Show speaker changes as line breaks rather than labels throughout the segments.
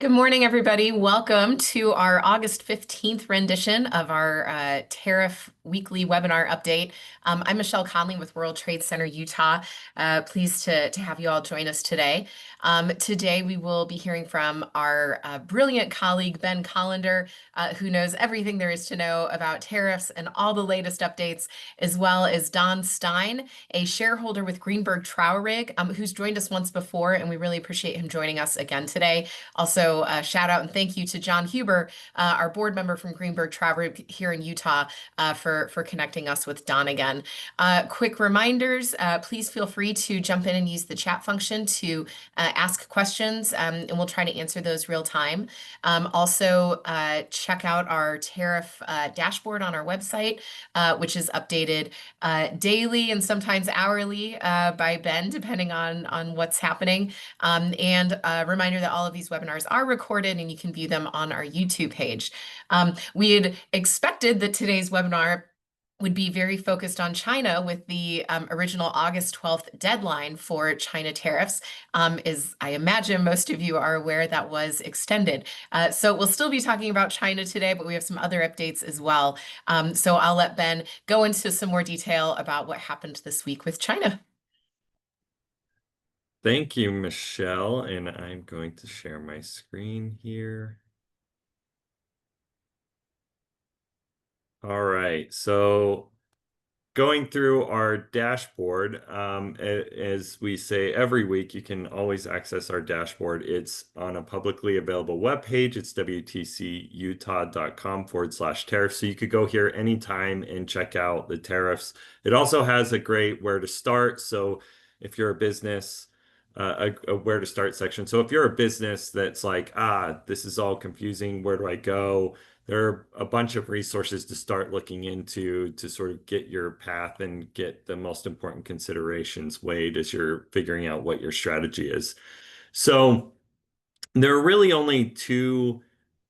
Good morning, everybody. Welcome to our August 15th rendition of our tariff weekly webinar update. I'm Michelle Conley with World Trade Center, Utah. Pleased to have you all join us today. Today, we will be hearing from our brilliant colleague, Ben Kolendar, who knows everything there is to know about tariffs and all the latest updates, as well as Don Stein, a shareholder with Greenberg Traurig, who's joined us once before, and we really appreciate him joining us again today. Also, shout out and thank you to John Huber, our board member from Greenberg Traurig here in Utah, for connecting us with Don again. Quick reminders, please feel free to jump in and use the chat function to ask questions, and we'll try to answer those real time. Also, check out our tariff dashboard on our website, which is updated daily and sometimes hourly by Ben, depending on what's happening. And a reminder that all of these webinars are recorded and you can view them on our YouTube page. We had expected that today's webinar would be very focused on China with the original August 12th deadline for China tariffs. As I imagine most of you are aware, that was extended. So we'll still be talking about China today, but we have some other updates as well. So I'll let Ben go into some more detail about what happened this week with China.
Thank you, Michelle, and I'm going to share my screen here. All right, so going through our dashboard, as we say every week, you can always access our dashboard. It's on a publicly available webpage. It's WTCUtah.com/tariff. So you could go here anytime and check out the tariffs. It also has a great where to start. So if you're a business, a where to start section. So if you're a business that's like, this is all confusing, where do I go? There are a bunch of resources to start looking into to sort of get your path and get the most important considerations weighed as you're figuring out what your strategy is. So there are really only two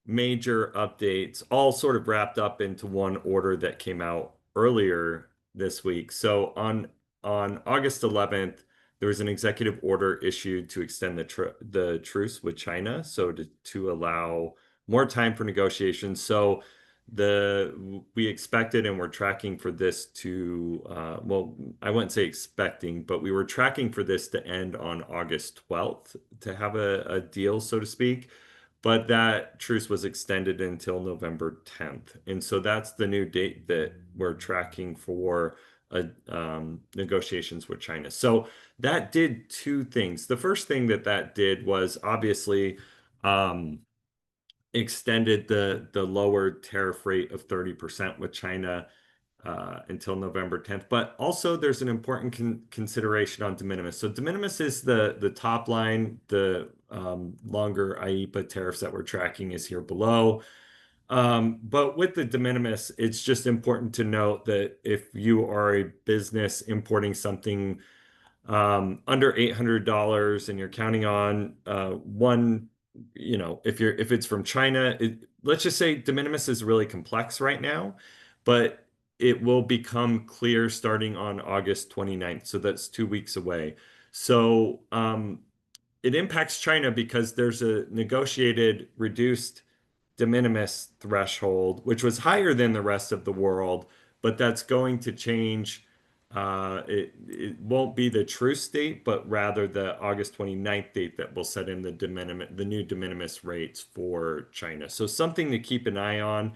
major updates, all sort of wrapped up into one order that came out earlier this week. So on August 11th, there was an executive order issued to extend the truce with China, so to allow more time for negotiations. So we expected and we're tracking for this to well, I wouldn't say expecting, but we were tracking for this to end on August 12th to have a deal, so to speak. But that truce was extended until November 10th. And so that's the new date that we're tracking for negotiations with China. So that did two things. The first thing that did was obviously extended the lower tariff rate of 30% with China until November 10th. But also there's an important consideration on de minimis. So de minimis is the top line. The longer IEEPA tariffs that we're tracking is here below. But with the de minimis, it's just important to note that if you are a business importing something under $800 and you're counting on one, if it's from China, let's just say de minimis is really complex right now, but it will become clear starting on August 29th. So that's 2 weeks away. So it impacts China because there's a negotiated reduced de minimis threshold, which was higher than the rest of the world, but that's going to change. It won't be the truce date, but rather the August 29th date that will set in the new de minimis rates for China. So something to keep an eye on.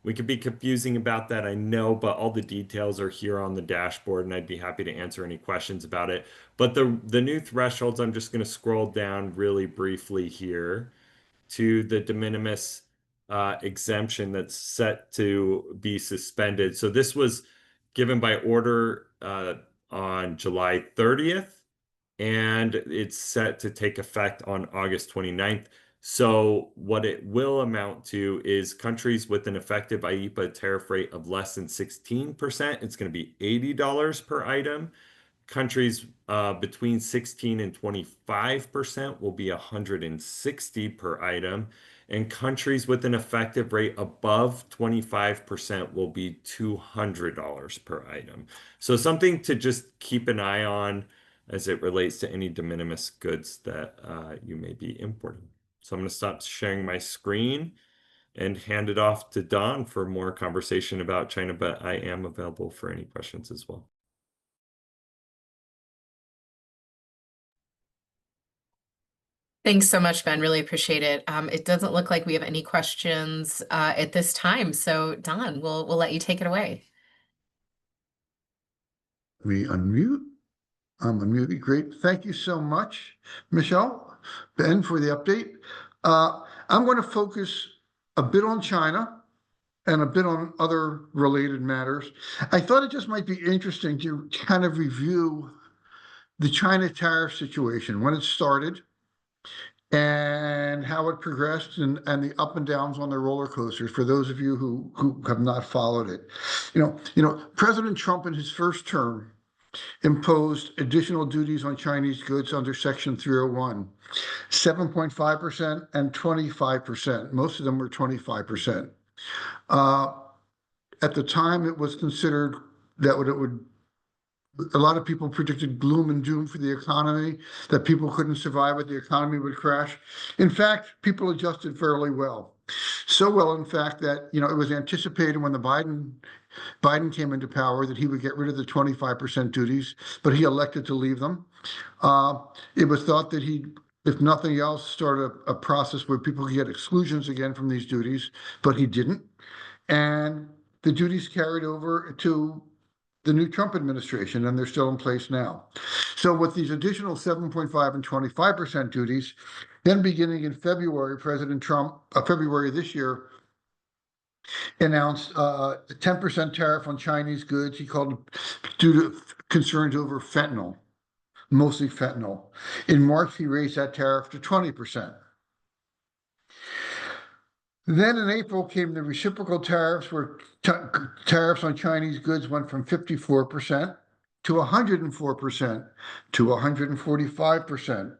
We could be confusing about that, I know, but all the details are here on the dashboard, and I'd be happy to answer any questions about it. But the new thresholds, I'm just going to scroll down really briefly here to the de minimis exemption that's set to be suspended. So this was given by order on July 30th, and it's set to take effect on August 29th. So what it will amount to is countries with an effective IEEPA tariff rate of less than 16%, it's going to be $80 per item. Countries between 16 and 25% will be 160 per item, and countries with an effective rate above 25% will be $200 per item. So something to just keep an eye on as it relates to any de minimis goods that you may be importing. So I'm going to stop sharing my screen and hand it off to Don for more conversation about China, but I am available for any questions as well.
Thanks so much, Ben. Really appreciate it. It doesn't look like we have any questions at this time. So Don, we'll let you take it away.
We unmute. I'm unmuted. Great. Thank you so much, Michelle, Ben, for the update. I'm going to focus a bit on China and a bit on other related matters. I thought it just might be interesting to kind of review the China tariff situation, when it started and how it progressed, and the up and downs on the roller coasters for those of you who have not followed it. President Trump in his first term imposed additional duties on Chinese goods under Section 301, 7.5% and 25%. Most of them were 25%. At the time, it was considered that it would, a lot of people predicted gloom and doom for the economy, that people couldn't survive, that the economy would crash. In fact, people adjusted fairly well. So well, in fact, that it was anticipated when the Biden came into power that he would get rid of the 25% duties, but he elected to leave them. It was thought that he'd, if nothing else, start a process where people could get exclusions again from these duties, but he didn't. And the duties carried over to the new Trump administration, and they're still in place now. So with these additional 7.5 and 25% duties, then beginning in February, President Trump, February this year, announced a 10% tariff on Chinese goods. He called it due to concerns over fentanyl, mostly fentanyl. In March, he raised that tariff to 20%. Then in April came the reciprocal tariffs, where tariffs on Chinese goods went from 54% to 104% to 145%.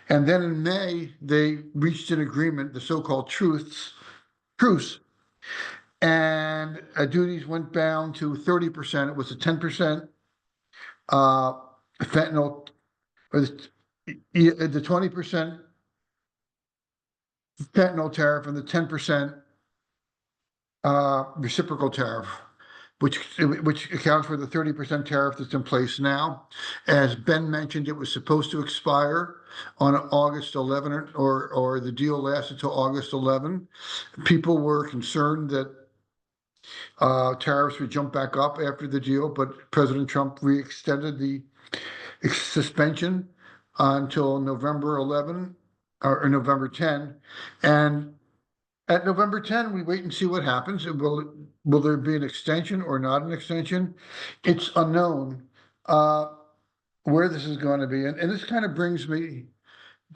And then in May, they reached an agreement, the so-called truce, and duties went down to 30%. It was a 10% fentanyl, or the 20% fentanyl tariff and the 10% reciprocal tariff, which accounts for the 30% tariff that's in place now. As Ben mentioned, it was supposed to expire on August 11, or the deal lasted till August 11. People were concerned that tariffs would jump back up after the deal, but President Trump re-extended the suspension until November 11 or November 10. And at November 10, we wait and see what happens. Will there be an extension or not an extension? It's unknown where this is going to be. And this kind of brings me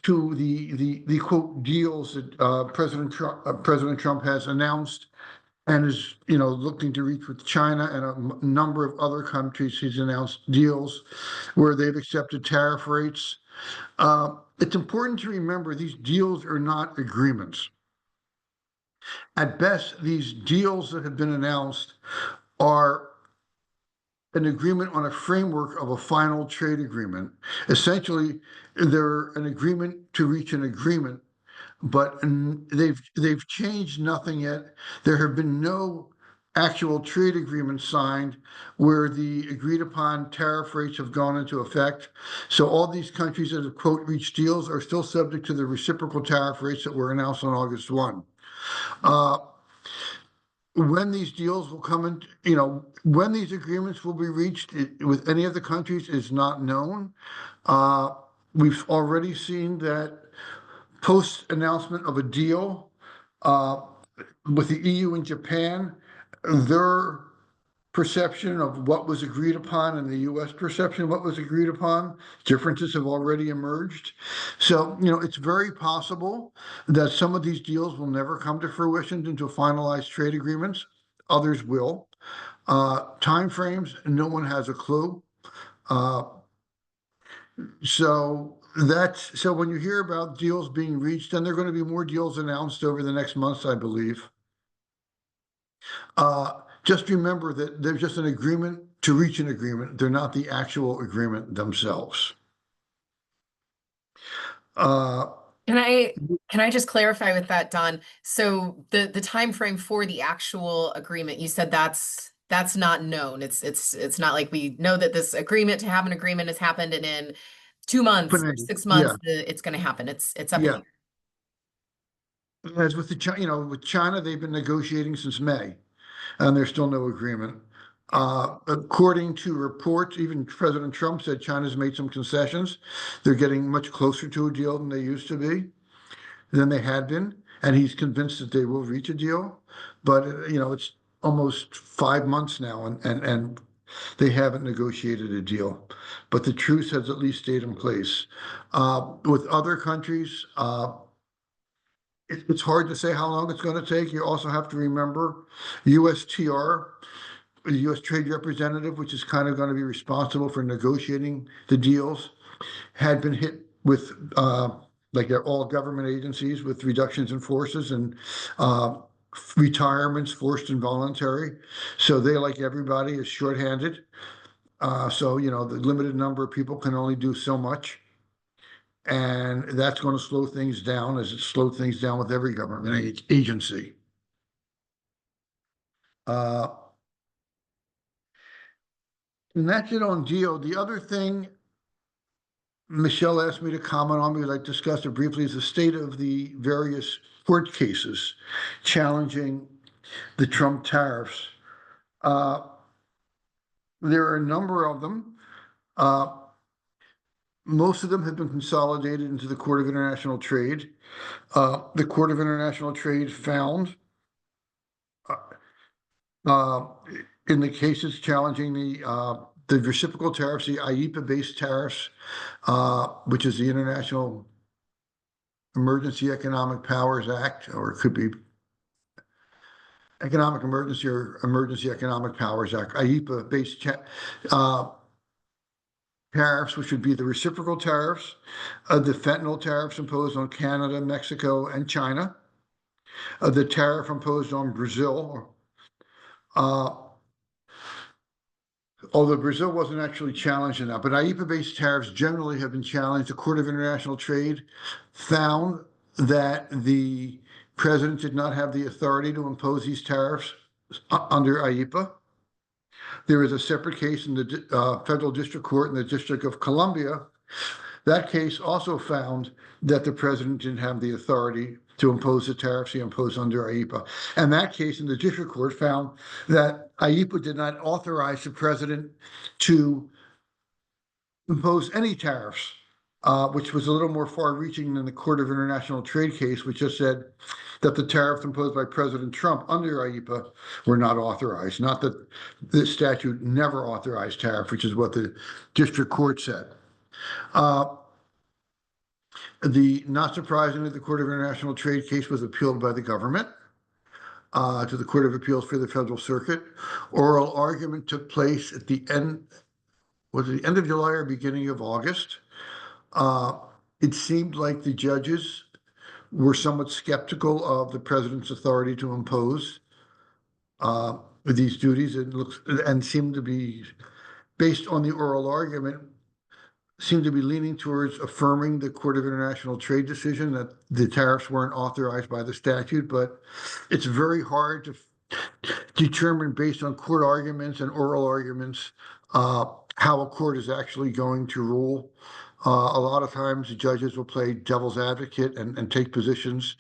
to the quote deals that President Trump has announced and is looking to reach with China and a number of other countries. He's announced deals where they've accepted tariff rates. It's important to remember these deals are not agreements. At best, these deals that have been announced are an agreement on a framework of a final trade agreement. Essentially, they're an agreement to reach an agreement, but they've changed nothing yet. There have been no actual trade agreements signed where the agreed upon tariff rates have gone into effect. So all these countries that have quote reached deals are still subject to the reciprocal tariff rates that were announced on August 1. When these deals will come in, when these agreements will be reached with any of the countries is not known. We've already seen that post announcement of a deal with the EU and Japan, their perception of what was agreed upon and the US perception of what was agreed upon, differences have already emerged. So, it's very possible that some of these deals will never come to fruition into finalized trade agreements. Others will. Timeframes, no one has a clue. So when you hear about deals being reached, then there are going to be more deals announced over the next months, I believe. Just remember that there's just an agreement to reach an agreement. They're not the actual agreement themselves.
Can I just clarify with that, Don? So the time frame for the actual agreement, you said that's not known. It's not like we know that this agreement to have an agreement has happened and in 2 months or 6 months
Yeah,
it's going to happen. It's up in the
yeah.
air.
As with with China, they've been negotiating since May, and there's still no agreement.
Okay.
According to reports, even President Trump said China's made some concessions. They're getting much closer to a deal than they used to be, than they had been, and he's convinced that they will reach a deal. But it's almost 5 months now, and they haven't negotiated a deal. But the truce has at least stayed in place. With other countries, it's hard to say how long it's going to take. You also have to remember USTR, the U.S. Trade Representative, which is kind of going to be responsible for negotiating the deals, had been hit with, like they're all government agencies, with reductions in forces and uh, retirements, forced and voluntary. So they, like everybody, is shorthanded. So, the limited number of people can only do so much. And that's going to slow things down, as it slowed things down with every government agency. Uh, and that's it on deal. The other thing Michelle asked me to comment on, because I discussed it briefly, is the state of the various court cases challenging the Trump tariffs. Uh, there are a number of them. Most of them have been consolidated into the Court of International Trade. The Court of International Trade found, uh, in the cases challenging the reciprocal tariffs, the IEEPA-based tariffs, which is the International Emergency Economic Powers Act, or it could be Economic Emergency or Emergency Economic Powers Act, IEEPA-based tariffs, which would be the reciprocal tariffs, the fentanyl tariffs imposed on Canada, Mexico, and China, the tariff imposed on Brazil, uh, although Brazil wasn't actually challenged in that, but IEEPA-based tariffs generally have been challenged. The Court of International Trade found that the president did not have the authority to impose these tariffs under IEEPA. There is a separate case in the Federal District Court in the District of Columbia. That case also found that the president didn't have the authority to impose the tariffs he imposed under IEEPA. And that case in the District Court found that IEEPA did not authorize the president to impose any tariffs, which was a little more far-reaching than the Court of International Trade case, which just said that the tariffs imposed by President Trump under IEEPA were not authorized. Not that the statute never authorized tariff, which is what the District Court said. Not surprisingly, the Court of International Trade case was appealed by the government to the Court of Appeals for the Federal Circuit. Oral argument took place at the end, was it the end of July or beginning of August? It seemed like the judges were somewhat skeptical of the president's authority to impose these duties. It looks and seemed to be, based on the oral argument, seemed to be leaning towards affirming the Court of International Trade decision that the tariffs weren't authorized by the statute. But it's very hard to determine, based on court arguments and oral arguments, how a court is actually going to rule. A lot of times the judges will play devil's advocate and take positions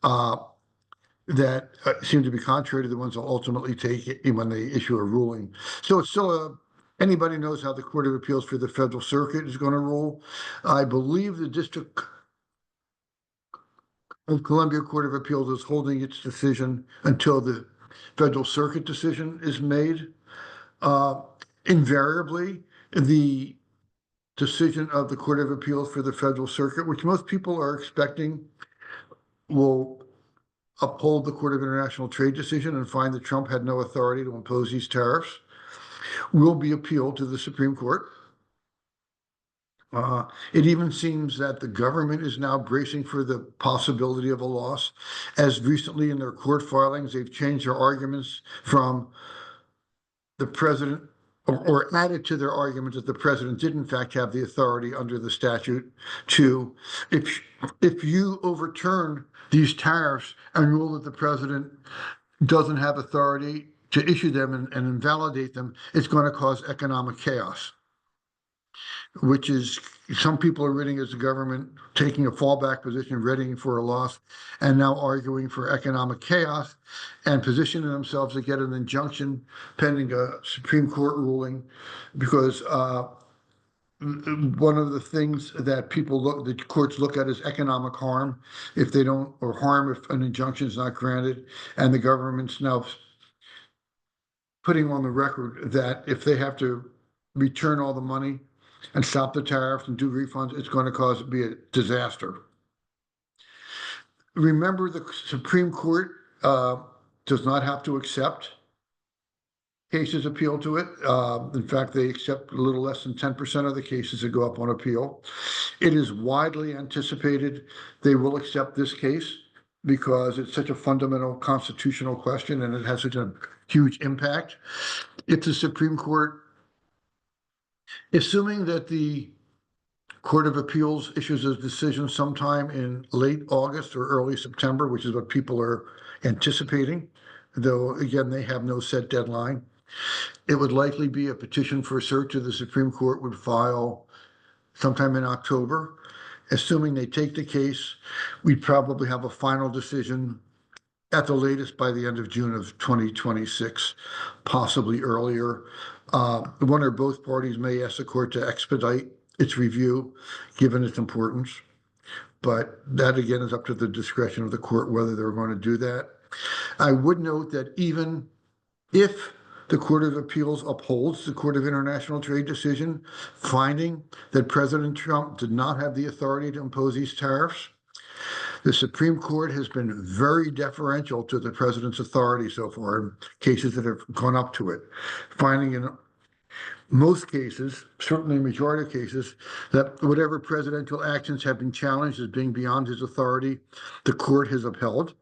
that seem to be contrary to the ones they'll ultimately take when they issue a ruling. So it's still anybody knows how the Court of Appeals for the Federal Circuit is going to rule. I believe the District of Columbia Court of Appeals is holding its decision until the Federal Circuit decision is made. Invariably, the decision of the Court of Appeals for the Federal Circuit, which most people are expecting will uphold the Court of International Trade decision and find that Trump had no authority to impose these tariffs, will be appealed to the Supreme Court. It even seems that the government is now bracing for the possibility of a loss. As recently in their court filings, they've changed their arguments from the president or added to their argument that the president did in fact have the authority under the statute to, if you overturn these tariffs and rule that the president doesn't have authority to issue them and invalidate them, it's going to cause economic chaos, which is, some people are reading as the government taking a fallback position, readying for a loss, and now arguing for economic chaos and positioning themselves to get an injunction pending a Supreme Court ruling, because one of the things that the courts look at is economic harm if they don't, or harm if an injunction is not granted, and the government's now putting on the record that if they have to return all the money and stop the tariffs and do refunds, it's going to be a disaster. Remember, the Supreme Court does not have to accept cases appeal to it. In fact, they accept a little less than 10% of the cases that go up on appeal. It is widely anticipated they will accept this case because it's such a fundamental constitutional question and it has such a huge impact. If the Supreme Court, assuming that the Court of Appeals issues a decision sometime in late August or early September, which is what people are anticipating, though again, they have no set deadline, it would likely be a petition for cert to the Supreme Court would file sometime in October. Assuming they take the case, we'd probably have a final decision at the latest by the end of June of 2026, possibly earlier. One or both parties may ask the court to expedite its review, given its importance. But that, again, is up to the discretion of the court whether they're going to do that. I would note that even if the Court of Appeals upholds the Court of International Trade decision, finding that President Trump did not have the authority to impose these tariffs, the Supreme Court has been very deferential to the president's authority so far in cases that have gone up to it, finding in most cases, certainly a majority of cases, that whatever presidential actions have been challenged as being beyond his authority, the court has upheld.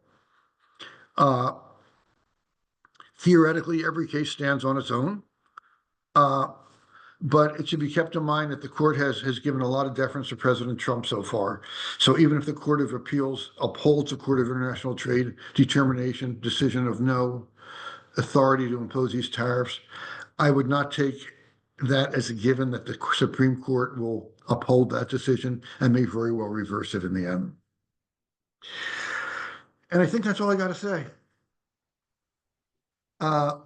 Theoretically, every case stands on its own, but it should be kept in mind that the court has given a lot of deference to President Trump so far. So even if the Court of Appeals upholds the Court of International Trade decision of no authority to impose these tariffs, I would not take that as a given that the Supreme Court will uphold that decision and may very well reverse it in the end. And I think that's all I got to say.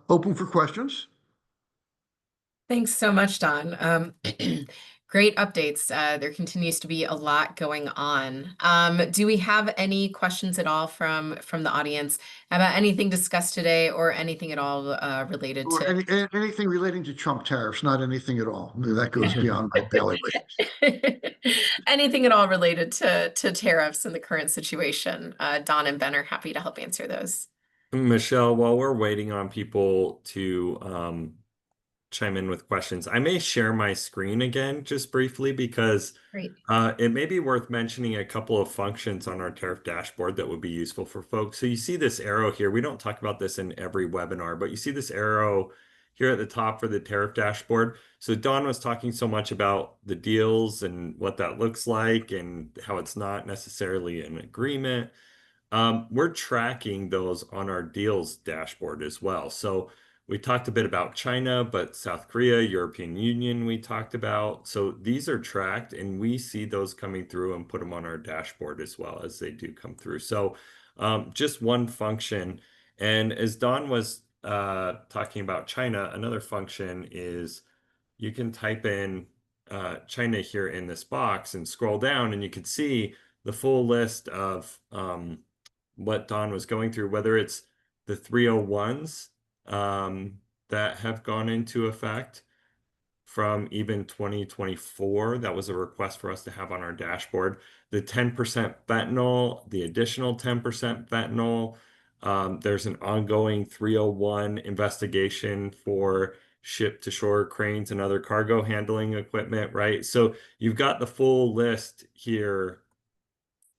Open for questions.
Thanks so much, Don. Great updates. There continues to be a lot going on. Do we have any questions at all from the audience about anything discussed today or anything at all related
or
to
anything relating to Trump tariffs? Not anything at all. That goes beyond my bailiwick.
anything at all related to tariffs in the current situation? Don and Ben are happy to help answer those.
Michelle, while we're waiting on people to chime in with questions, I may share my screen again just briefly because
Great.
It may be worth mentioning a couple of functions on our tariff dashboard that would be useful for folks. So you see this arrow here. We don't talk about this in every webinar, but you see this arrow here at the top for the tariff dashboard. So Don was talking so much about the deals and what that looks like and how it's not necessarily an agreement. We're tracking those on our deals dashboard as well. So we talked a bit about China, but South Korea, European Union, we talked about. So these are tracked and we see those coming through and put them on our dashboard as well as they do come through. So just one function. And as Don was talking about China, another function is you can type in China here in this box and scroll down and you can see the full list of what Don was going through, whether it's the 301s that have gone into effect from even 2024. That was a request for us to have on our dashboard. The 10% fentanyl, the additional 10% fentanyl. There's an ongoing 301 investigation for ship-to-shore cranes and other cargo handling equipment, right? So you've got the full list here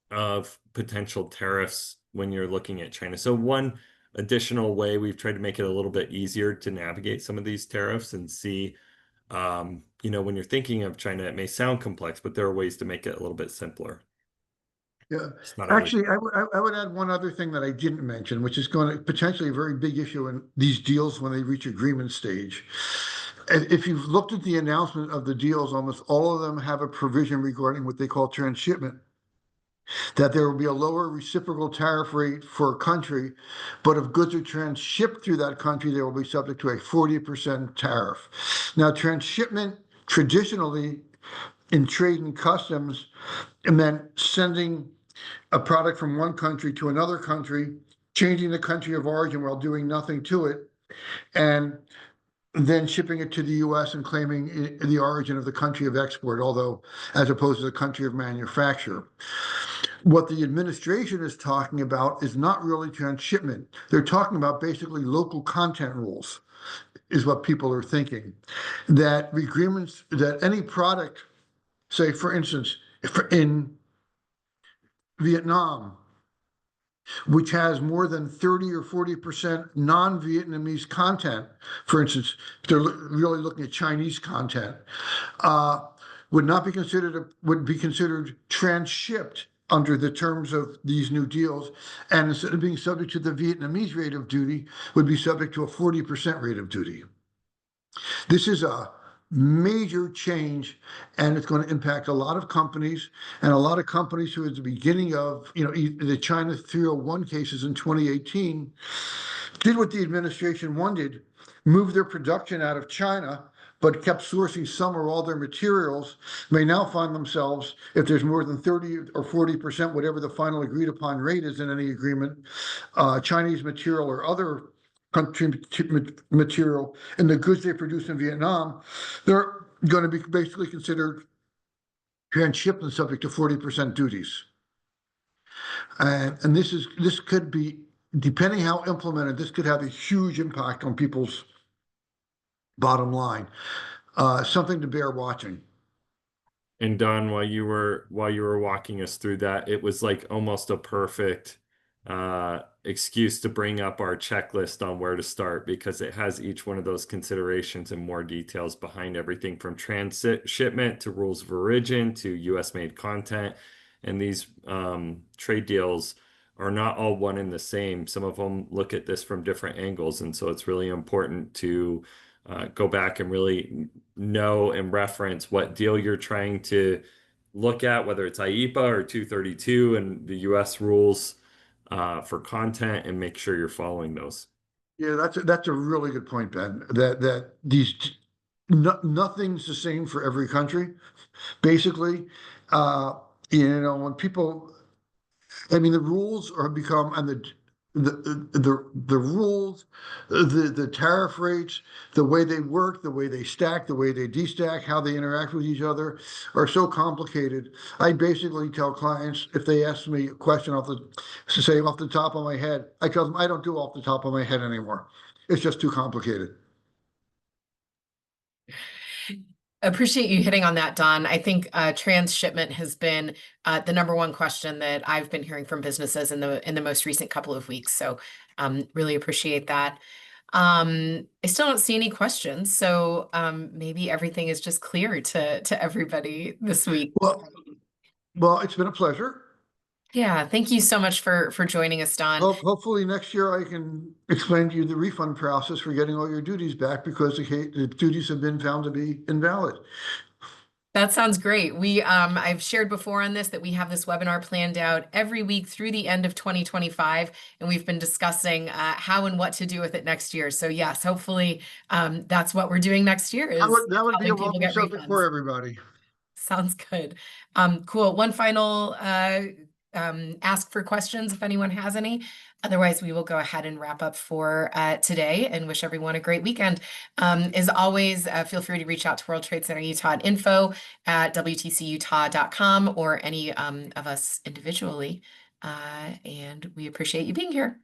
of potential tariffs when you're looking at China. So one additional way we've tried to make it a little bit easier to navigate some of these tariffs and see, when you're thinking of China, it may sound complex, but there are ways to make it a little bit simpler.
Yeah,
It's not always.
actually, I would add one other thing that I didn't mention, which is going to potentially a very big issue in these deals when they reach agreement stage. If you've looked at the announcement of the deals, almost all of them have a provision regarding what they call transshipment, that there will be a lower reciprocal tariff rate for a country, but if goods are transshipped through that country, they will be subject to a 40% tariff. Now, transshipment traditionally in trade and customs meant sending a product from one country to another country, changing the country of origin while doing nothing to it, and then shipping it to the US and claiming the origin of the country of export, although as opposed to the country of manufacture. What the administration is talking about is not really transshipment. They're talking about basically local content rules, is what people are thinking. That agreements, that any product, say for instance, in Vietnam, which has more than 30 or 40% non-Vietnamese content, for instance, if they're really looking at Chinese content, would be considered transshipped under the terms of these new deals, and instead of being subject to the Vietnamese rate of duty, would be subject to a 40% rate of duty. This is a major change, and it's going to impact a lot of companies, and a lot of companies who at the beginning of the China 301 cases in 2018 did what the administration wanted, moved their production out of China, but kept sourcing some or all their materials, may now find themselves, if there's more than 30 or 40%, whatever the final agreed upon rate is in any agreement, Chinese material or other country material and the goods they produce in Vietnam, they're going to be basically considered transshipped and subject to 40% duties. And this could be, depending how implemented, this could have a huge impact on people's bottom line. Something to bear watching.
And Don, while you were walking us through that, it was like almost a perfect excuse to bring up our checklist on where to start, because it has each one of those considerations and more details behind everything from transit shipment to rules of origin to US made content. And these trade deals are not all one and the same. Some of them look at this from different angles. And so it's really important to go back and really know and reference what deal you're trying to look at, whether it's IEEPA or 232 and the US rules for content, and make sure you're following those.
Yeah, that's a really good point, Ben. That nothing's the same for every country, basically. When people, I mean, the rules are become, and the rules, the tariff rates, the way they work, the way they stack, the way they destack, how they interact with each other are so complicated. I basically tell clients, if they ask me a question off the top of my head, I tell them I don't do off the top of my head anymore. It's just too complicated.
Appreciate you hitting on that, Don. I think transshipment has been the number one question that I've been hearing from businesses in the most recent couple of weeks. So really appreciate that. I still don't see any questions, so maybe everything is just clear to everybody this week.
Well, it's been a pleasure.
Yeah, thank you so much for joining us, Don.
Hopefully next year I can explain to you the refund process for getting all your duties back, because the duties have been found to be invalid.
That sounds great. I've shared before on this that we have this webinar planned out every week through the end of 2025, and we've been discussing how and what to do with it next year. So yes, hopefully that's what we're doing next year. Is
that would be a
helping people
welcome
get
subject
refunds.
for everybody.
Sounds good. Cool. One final ask for questions if anyone has any. Otherwise, we will go ahead and wrap up for today and wish everyone a great weekend. As always, feel free to reach out to World Trade Center Utah at info@WTCUtah.com or any of us individually. And we appreciate you being here.